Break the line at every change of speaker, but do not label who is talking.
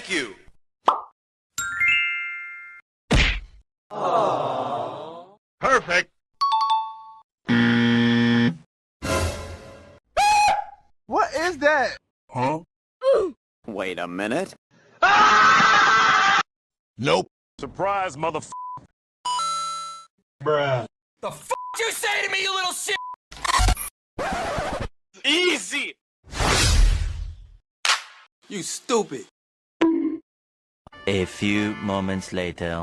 Thank you.
Perfect.
What is that?
Huh?
Wait a minute.
Nope.
Surprise, motherfucker.
Bruh.
The f you say to me, you little shit?
Easy.
You stupid.
A few moments later.